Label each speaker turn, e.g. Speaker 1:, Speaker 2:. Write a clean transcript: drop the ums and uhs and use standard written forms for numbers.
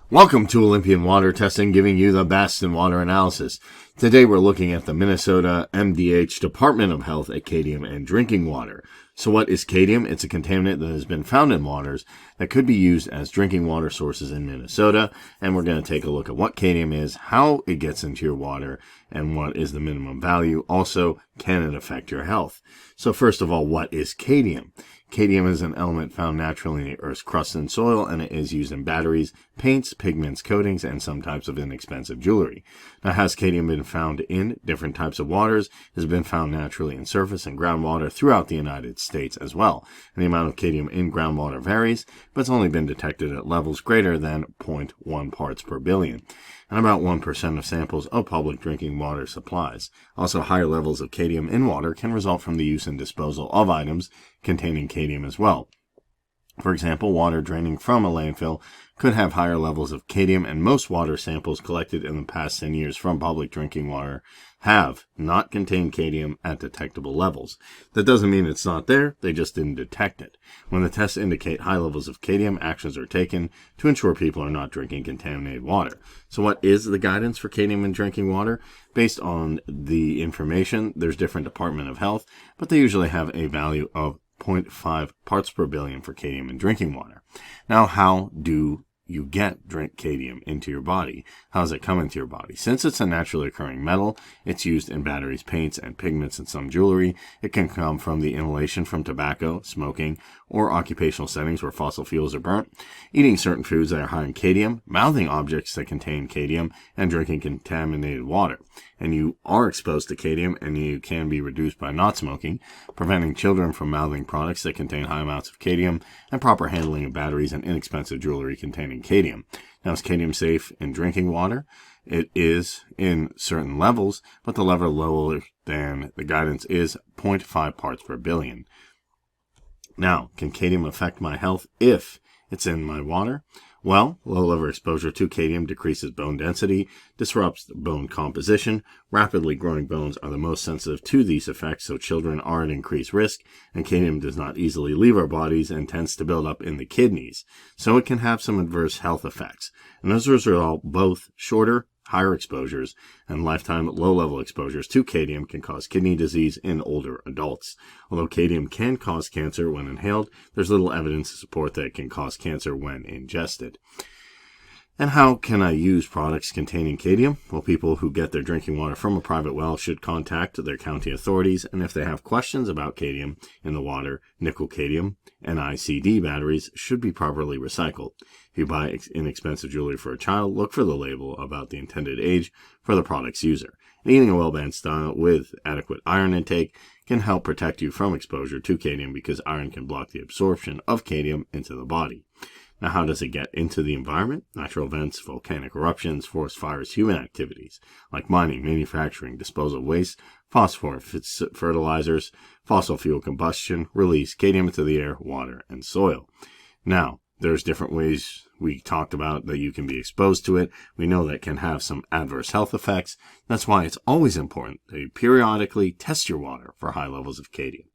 Speaker 1: Welcome to Olympian Water Testing, giving you the best in water analysis. Today we're looking at the Minnesota MDH Department of Health at cadmium and drinking water. So what is cadmium? It's a contaminant that has been found in waters that could be used as drinking water sources in Minnesota. And we're going to take a look at what cadmium is, how it gets into your water, and what is the minimum value. Also, can it affect your health? So first of all, what is cadmium? Cadmium is an element found naturally in the Earth's crust and soil, and it is used in batteries, paints, pigments, coatings, and some types of inexpensive jewelry. Now, has cadmium been found in different types of waters? It has been found naturally in surface and groundwater throughout the United States as well. And the amount of cadmium in groundwater varies, but it's only been detected at levels greater than 0.1 parts per billion, and about 1% of samples of public drinking water supplies. Also, higher levels of cadmium in water can result from the use and disposal of items containing cadmium as well. For example, water draining from a landfill could have higher levels of cadmium, and most water samples collected in the past 10 years from public drinking water have not contained cadmium at detectable levels. That doesn't mean it's not there, they just didn't detect it. When the tests indicate high levels of cadmium, actions are taken to ensure people are not drinking contaminated water. So what is the guidance for cadmium in drinking water? Based on the information, there's different Department of Health, but they usually have a value of 0.5 parts per billion for cadmium in drinking water. Now, how do you drink cadmium into your body? How does it come into your body? Since it's a naturally occurring metal, it's used in batteries, paints, and pigments, and some jewelry. It can come from the inhalation from tobacco, smoking, or occupational settings where fossil fuels are burnt, eating certain foods that are high in cadmium, mouthing objects that contain cadmium, and drinking contaminated water. And you are exposed to cadmium, and you can be reduced by not smoking, preventing children from mouthing products that contain high amounts of cadmium, and proper handling of batteries and inexpensive jewelry containing cadmium. Now, is cadmium safe in drinking water? It is in certain levels, but the level lower than the guidance is 0.5 parts per billion. Now, can cadmium affect my health if it's in my water? Well, low level exposure to cadmium decreases bone density, disrupts bone composition. Rapidly growing bones are the most sensitive to these effects, so children are at increased risk, and cadmium does not easily leave our bodies and tends to build up in the kidneys. So it can have some adverse health effects. And those are both shorter, higher exposures, and lifetime low-level exposures to cadmium can cause kidney disease in older adults. Although cadmium can cause cancer when inhaled, there's little evidence to support that it can cause cancer when ingested. And how can I use products containing cadmium? Well, people who get their drinking water from a private well should contact their county authorities, and if they have questions about cadmium in the water, nickel cadmium, NiCd batteries should be properly recycled. If you buy inexpensive jewelry for a child, look for the label about the intended age for the product's user. And eating a well-balanced diet with adequate iron intake can help protect you from exposure to cadmium because iron can block the absorption of cadmium into the body. Now, how does it get into the environment? Natural events, volcanic eruptions, forest fires, human activities like mining, manufacturing, disposal of waste, phosphorus fertilizers, fossil fuel combustion, release cadmium into the air, water, and soil. Now, there's different ways we talked about that you can be exposed to it. We know that can have some adverse health effects. That's why it's always important that you periodically test your water for high levels of cadmium.